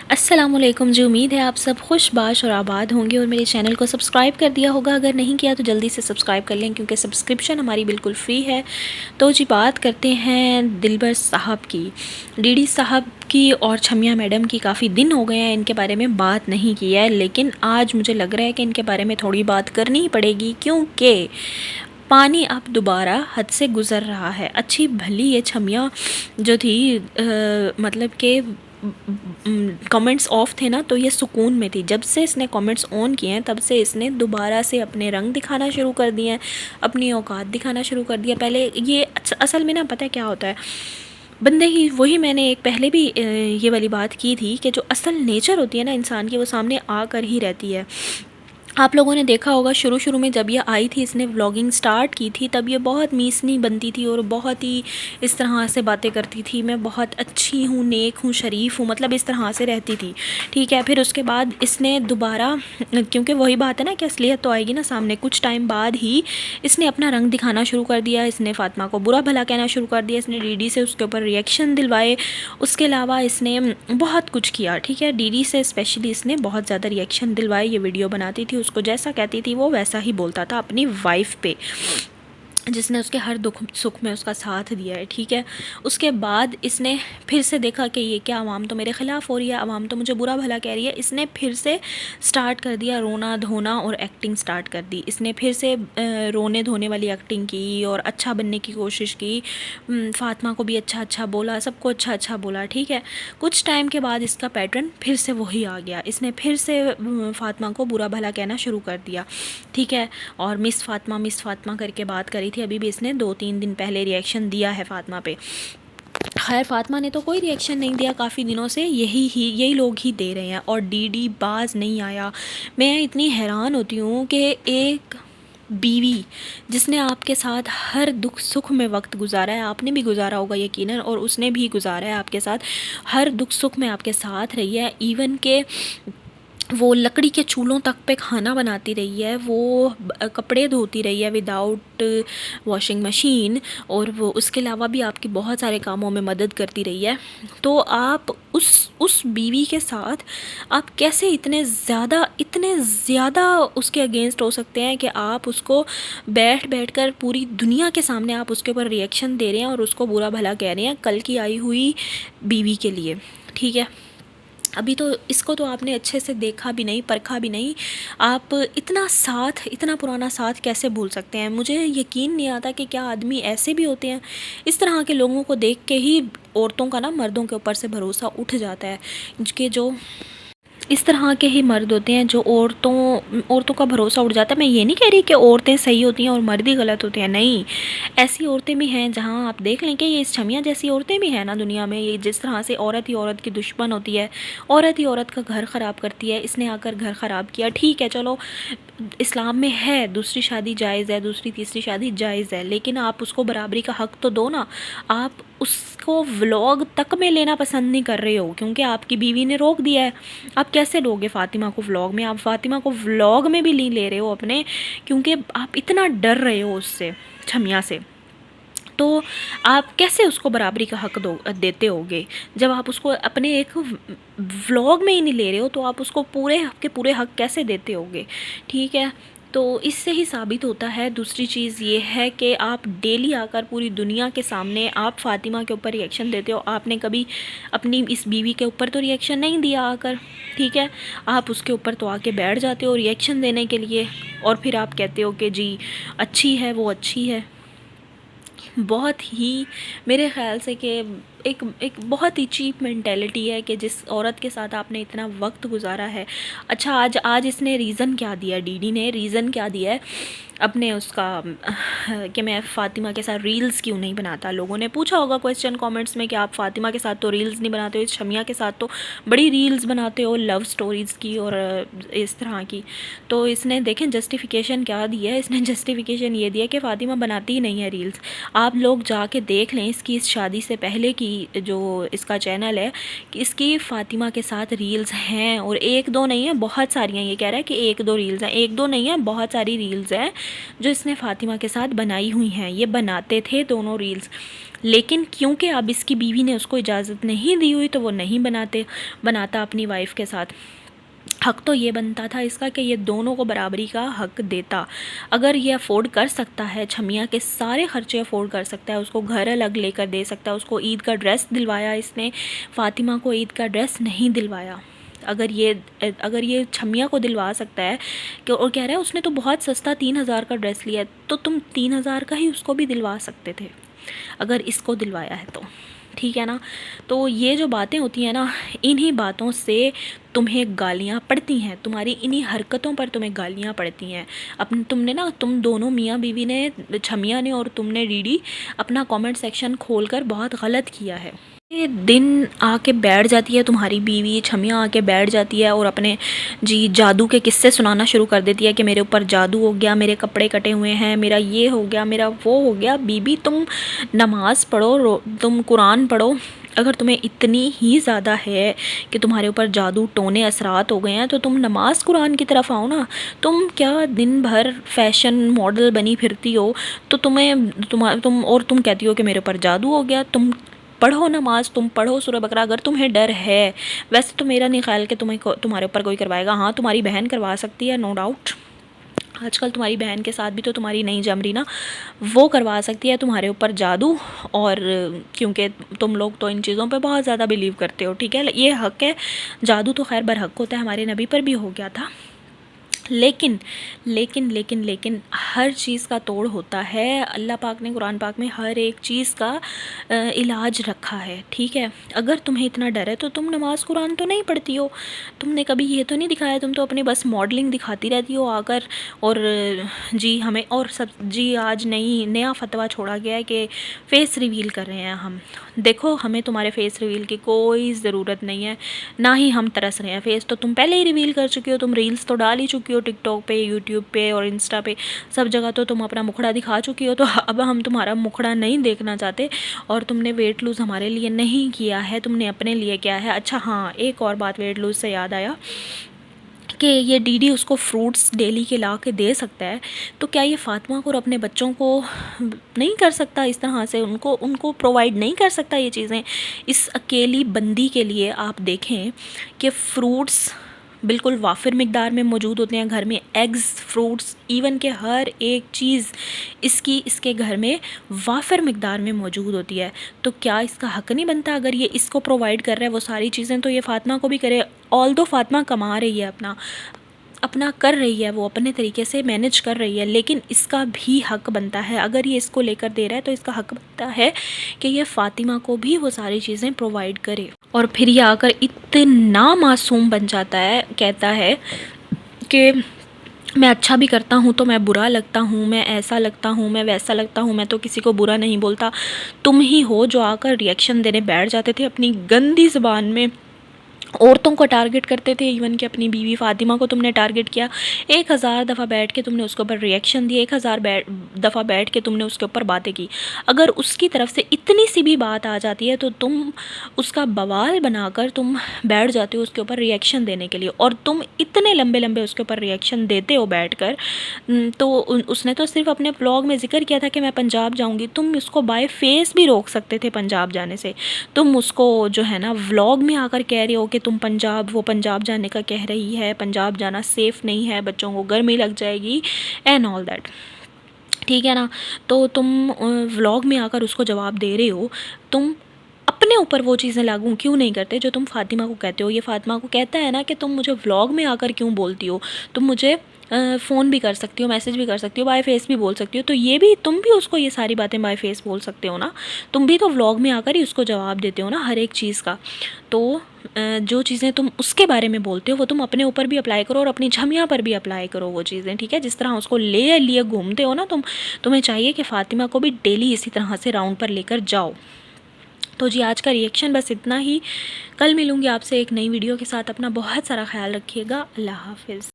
अस्सलामुअलैकुम जी। उम्मीद है आप सब खुशबाश और आबाद होंगे और मेरे चैनल को सब्सक्राइब कर दिया होगा। अगर नहीं किया तो जल्दी से सब्सक्राइब कर लें क्योंकि सब्सक्रिप्शन हमारी बिल्कुल फ्री है। तो जी बात करते हैं दिलबर साहब की, डीडी साहब की और छमिया मैडम की। काफ़ी दिन हो गए हैं इनके बारे में बात नहीं की है, लेकिन आज मुझे लग रहा है कि इनके बारे में थोड़ी बात करनी ही पड़ेगी क्योंकि पानी अब दोबारा हद से गुज़र रहा है। अच्छी भली ये छमिया जो थी मतलब कि कमेंट्स ऑफ थे ना, तो ये सुकून में थी। जब से इसने कमेंट्स ऑन किए हैं तब से इसने दोबारा से अपने रंग दिखाना शुरू कर दिए हैं, अपनी औकात दिखाना शुरू कर दिया। पहले ये असल में ना पता है क्या होता है, बंदे ही वही मैंने एक पहले भी ये वाली बात की थी कि जो असल नेचर होती है ना इंसान की, वो सामने आकर ही रहती है। आप लोगों ने देखा होगा शुरू में जब ये आई थी, इसने व्लॉगिंग स्टार्ट की थी, तब ये बहुत मीसनी बनती थी और बहुत ही इस तरह से बातें करती थी, मैं बहुत अच्छी हूँ, नेक हूँ, शरीफ हूँ, मतलब इस तरह से रहती थी। ठीक है, फिर उसके बाद इसने दोबारा, क्योंकि वही बात है ना कि असलियत तो आएगी ना सामने, कुछ टाइम बाद ही इसने अपना रंग दिखाना शुरू कर दिया। इसने फ़ातिमा को बुरा भला कहना शुरू कर दिया, इसने डीडी से उसके ऊपर रिएक्शन दिलवाए, उसके अलावा इसने बहुत कुछ किया। ठीक है, डीडी से स्पेशली इसने बहुत ज़्यादा रिएक्शन दिलवाए। ये वीडियो बनाती थी, उसको जैसा कहती थी वो वैसा ही बोलता था अपनी वाइफ पे, जिसने उसके हर दुख सुख में उसका साथ दिया है। ठीक है, उसके बाद इसने फिर से देखा कि ये क्या, आवाम तो मेरे ख़िलाफ़ हो रही है, आवाम तो मुझे बुरा भला कह रही है। इसने फिर से स्टार्ट कर दिया रोना धोना और एक्टिंग स्टार्ट कर दी। इसने फिर से रोने धोने वाली एक्टिंग की और अच्छा बनने की कोशिश की। फ़ातिमा को भी अच्छा अच्छा बोला, सबको अच्छा अच्छा बोला। ठीक है, कुछ टाइम के बाद इसका पैटर्न फिर से वही आ गया। इसने फिर से फ़ातिमा को बुरा भला कहना शुरू कर दिया। ठीक है, और मिस फ़ातिमा करके बात करी थी। अभी भी इसने 2-3 दिन पहले रिएक्शन दिया है फ़ातिमा पे। खैर फ़ातिमा ने तो कोई रिएक्शन नहीं दिया काफ़ी दिनों से, यही लोग ही दे रहे हैं और डीडी बाज नहीं आया। मैं इतनी हैरान होती हूँ कि एक बीवी जिसने आपके साथ हर दुख सुख में वक्त गुजारा है, आपने भी गुजारा होगा यकीनन, और उसने भी गुजारा है आपके साथ, हर दुख सुख में आपके साथ रही है। इवन के वो लकड़ी के चूल्हों तक पे खाना बनाती रही है, वो कपड़े धोती रही है विदाउट वॉशिंग मशीन, और वो उसके अलावा भी आपकी बहुत सारे कामों में मदद करती रही है। तो आप उस बीवी के साथ आप कैसे इतने ज़्यादा उसके अगेंस्ट हो सकते हैं कि आप उसको बैठ कर पूरी दुनिया के सामने आप उसके ऊपर रिएक्शन दे रहे हैं और उसको बुरा भला कह रहे हैं कल की आई हुई बीवी के लिए। ठीक है, अभी तो इसको तो आपने अच्छे से देखा भी नहीं, परखा भी नहीं, आप इतना पुराना साथ कैसे भूल सकते हैं? मुझे यकीन नहीं आता कि क्या आदमी ऐसे भी होते हैं। इस तरह के लोगों को देख के ही औरतों का ना मर्दों के ऊपर से भरोसा उठ जाता है, कि जो इस तरह के ही मर्द होते हैं जो औरतों का भरोसा उठ जाता है। मैं ये नहीं कह रही कि औरतें सही होती हैं और मर्द ही गलत होते हैं, नहीं, ऐसी औरतें भी हैं जहाँ आप देख लें कि ये इस छमिया जैसी औरतें भी हैं ना दुनिया में। ये जिस तरह से औरत ही औरत की दुश्मन होती है, औरत ही औरत का घर ख़राब करती है, इसने आकर घर ख़राब किया। ठीक है, चलो इस्लाम में है दूसरी शादी जायज़ है, दूसरी तीसरी शादी जायज़ है, लेकिन आप उसको बराबरी का हक़ तो दो ना। आप उसको व्लॉग तक में लेना पसंद नहीं कर रहे हो क्योंकि आपकी बीवी ने रोक दिया है। आप कैसे लोगे फ़ातिमा को व्लॉग में? आप फ़ातिमा को व्लॉग में भी नहीं ले रहे हो अपने, क्योंकि आप इतना डर रहे हो उससे, छमिया से। तो आप कैसे उसको बराबरी का हक़ देते होगे जब आप उसको अपने एक व्लॉग में ही नहीं ले रहे हो? तो आप उसको पूरे हक़ कैसे देते होगे? ठीक है, तो इससे ही साबित होता है। दूसरी चीज़ ये है कि आप डेली आकर पूरी दुनिया के सामने आप फ़ातिमा के ऊपर रिएक्शन देते हो। आपने कभी अपनी इस बीवी के ऊपर तो रिएक्शन नहीं दिया आकर। ठीक है, आप उसके ऊपर तो आके बैठ जाते हो रिएक्शन देने के लिए, और फिर आप कहते हो कि जी अच्छी है, वो अच्छी है। बहुत ही मेरे ख़्याल से कि एक बहुत ही चीप मेंटेलिटी है कि जिस औरत के साथ आपने इतना वक्त गुजारा है। अच्छा, आज इसने रीज़न क्या दिया, डीडी ने रीज़न क्या दिया है अपने उसका, कि मैं फ़ातिमा के साथ रील्स क्यों नहीं बनाता। लोगों ने पूछा होगा क्वेश्चन कमेंट्स में कि आप फ़ातिमा के साथ तो रील्स नहीं बनाते हो, इस शमिया के साथ तो बड़ी रील्स बनाते हो लव स्टोरीज़ की और इस तरह की। तो इसने देखें जस्टिफ़िकेशन क्या दिया है, इसने जस्टिफ़िकेशन ये दिया कि फ़ातिमा बनाती ही नहीं है रील्स। आप लोग जाके देख लें इसकी इस शादी से पहले की जो इसका चैनल है, कि इसकी फ़ातिमा के साथ रील्स हैं, और एक दो नहीं है, बहुत सारी हैं। ये कह रहा है कि एक दो रील्स हैं, एक दो नहीं है, बहुत सारी रील्स हैं जो इसने फ़ातिमा के साथ बनाई हुई हैं। ये बनाते थे दोनों रील्स, लेकिन क्योंकि अब इसकी बीवी ने उसको इजाज़त नहीं दी हुई तो वो नहीं बनाता अपनी वाइफ के साथ। हक तो ये बनता था इसका कि ये दोनों को बराबरी का हक देता। अगर ये अफोर्ड कर सकता है, छमिया के सारे खर्चे अफोर्ड कर सकता है, उसको घर अलग लेकर दे सकता है, उसको ईद का ड्रेस दिलवाया इसने, फ़ातिमा को ईद का ड्रेस नहीं दिलवाया। अगर ये छमिया को दिलवा सकता है कि, और कह रहा है उसने तो बहुत सस्ता 3000 का ड्रेस लिया है, तो तुम 3000 का ही उसको भी दिलवा सकते थे अगर इसको दिलवाया है तो, ठीक है ना। तो ये जो बातें होती हैं ना, इन्हीं बातों से तुम्हें गालियाँ पड़ती हैं, तुम्हारी इन्हीं हरकतों पर तुम्हें गालियाँ पड़ती हैं। तुम दोनों मियाँ बीवी ने, छमिया ने और तुमने डीडी, अपना कमेंट सेक्शन खोलकर बहुत गलत किया है। ये दिन आके बैठ जाती है तुम्हारी बीवी छमिया, आके बैठ जाती है और अपने जादू के किस्से सुनाना शुरू कर देती है कि मेरे ऊपर जादू हो गया, मेरे कपड़े कटे हुए हैं, मेरा ये हो गया, मेरा वो हो गया। बीबी तुम नमाज़ पढ़ो, तुम कुरान पढ़ो। अगर तुम्हें इतनी ही ज़्यादा है कि तुम्हारे ऊपर जादू टोने असरात हो गए हैं, तो तुम नमाज कुरान की तरफ आओ ना। तुम क्या दिन भर फैशन मॉडल बनी फिरती हो, तो तुम कहती हो कि मेरे ऊपर जादू हो गया। तुम पढ़ो नमाज, तुम पढ़ो सूरह बकरा अगर तुम्हें डर है। वैसे तो मेरा नहीं ख्याल कि तुम्हारे ऊपर कोई करवाएगा। हाँ, तुम्हारी बहन करवा सकती है, नो डाउट। आजकल तुम्हारी बहन के साथ भी तो तुम्हारी नहीं जम रही ना, वो करवा सकती है तुम्हारे ऊपर जादू। और क्योंकि तुम लोग तो इन चीज़ों पे बहुत ज़्यादा बिलीव करते हो, ठीक है, ये हक है। जादू तो खैर बरहक होता है, हमारे नबी पर भी हो गया था। लेकिन लेकिन लेकिन लेकिन हर चीज़ का तोड़ होता है। अल्लाह पाक ने कुरान पाक में हर एक चीज़ का इलाज रखा है, ठीक है। अगर तुम्हें इतना डर है तो तुम नमाज कुरान तो नहीं पढ़ती हो, तुमने कभी ये तो नहीं दिखाया, तुम तो अपनी बस मॉडलिंग दिखाती रहती हो आकर। और हमें और सब आज नया फतवा छोड़ा गया है कि फ़ेस रिवील कर रहे हैं हम। देखो, हमें तुम्हारे फ़ेस रिवील की कोई ज़रूरत नहीं है, ना ही हम तरस रहे हैं। फ़ेस तो तुम पहले ही रिवील कर चुकी हो, तुम रील्स तो डाल ही चुकी हो टिकटॉक पे, यूट्यूब पे और इंस्टा पे, सब जगह तो तुम अपना मुखड़ा दिखा चुकी हो। तो अब हम तुम्हारा मुखड़ा नहीं देखना चाहते। और तुमने वेट लूज़ हमारे लिए नहीं किया है, तुमने अपने लिए किया है। अच्छा हाँ, एक और बात वेट लूज़ से याद आया कि ये डीडी उसको फ्रूट्स डेली के ला के दे सकता है, तो क्या ये फ़ातिमा को और अपने बच्चों को नहीं कर सकता इस तरह से, उनको प्रोवाइड नहीं कर सकता ये चीज़ें? इस अकेली बंदी के लिए आप देखें कि फ्रूट्स बिल्कुल वाफिर मिक़दार में मौजूद होते हैं घर में, एग्स, फ्रूट्स, इवन के हर एक चीज़ इसके घर में वाफिर मिक़दार में मौजूद होती है। तो क्या इसका हक़ नहीं बनता, अगर ये इसको प्रोवाइड कर रहा है वो सारी चीज़ें, तो ये फ़ातिमा को भी करे। ऑल्दो फ़ातिमा कमा रही है, अपना कर रही है, वो अपने तरीके से मैनेज कर रही है, लेकिन इसका भी हक़ बनता है। अगर ये इसको लेकर दे रहा है तो इसका हक़ बनता है कि ये फ़ातिमा को भी वो सारी चीज़ें प्रोवाइड करे। और फिर ये आकर इतना मासूम बन जाता है, कहता है कि मैं अच्छा भी करता हूँ तो मैं बुरा लगता हूँ, मैं ऐसा लगता हूँ, मैं वैसा लगता हूँ, मैं तो किसी को बुरा नहीं बोलता। तुम ही हो जो आकर रिएक्शन देने बैठ जाते थे अपनी गंदी ज़बान में, औरतों को टारगेट करते थे। इवन कि अपनी बीवी फ़ातिमा को तुमने टारगेट किया। 1000 दफ़ा बैठ के तुमने उसके ऊपर रिएक्शन दिए, 1000 दफ़ा बैठ के तुमने उसके ऊपर बातें की। अगर उसकी तरफ से इतनी सी भी बात आ जाती है तो तुम उसका बवाल बनाकर तुम बैठ जाते हो उसके ऊपर रिएक्शन देने के लिए, और तुम इतने लंबे लंबे उसके ऊपर रिएक्शन देते हो बैठकर। तो उसने तो सिर्फ अपने व्लॉग में जिक्र किया था कि मैं पंजाब जाऊँगी, तुम उसको बाय फेस भी रोक सकते थे पंजाब जाने से। तुम उसको जो है ना व्लॉग में आकर कह रहे हो कि तुम वो पंजाब जाने का कह रही है, पंजाब जाना सेफ़ नहीं है, बच्चों को गर्मी लग जाएगी एंड ऑल दैट, ठीक है ना। तो तुम व्लॉग में आकर उसको जवाब दे रहे हो। तुम अपने ऊपर वो चीज़ें लागू क्यों नहीं करते जो तुम फ़ातिमा को कहते हो? ये फ़ातिमा को कहता है ना कि तुम मुझे व्लॉग में आकर क्यों बोलती हो, तुम मुझे फ़ोन भी कर सकती हो, मैसेज भी कर सकती हो, बाय फेस भी बोल सकती हो, तो ये भी तुम भी उसको ये सारी बातें बाय फेस बोल सकते हो ना। तुम भी तो व्लॉग में आकर ही उसको जवाब देते हो ना हर एक चीज़ का। तो जो चीज़ें तुम उसके बारे में बोलते हो वो तुम अपने ऊपर भी अप्लाई करो और अपनी छमिया पर भी अप्लाई करो वो चीज़ें, ठीक है। जिस तरह उसको ले लिए घूमते हो ना तुम्हें चाहिए कि फ़ातिमा को भी डेली इसी तरह से राउंड पर लेकर जाओ। तो जी, आज का रिएक्शन बस इतना ही। कल मिलूँगी आपसे एक नई वीडियो के साथ। अपना बहुत सारा ख्याल रखिएगा। अल्लाह हाफ़िज़।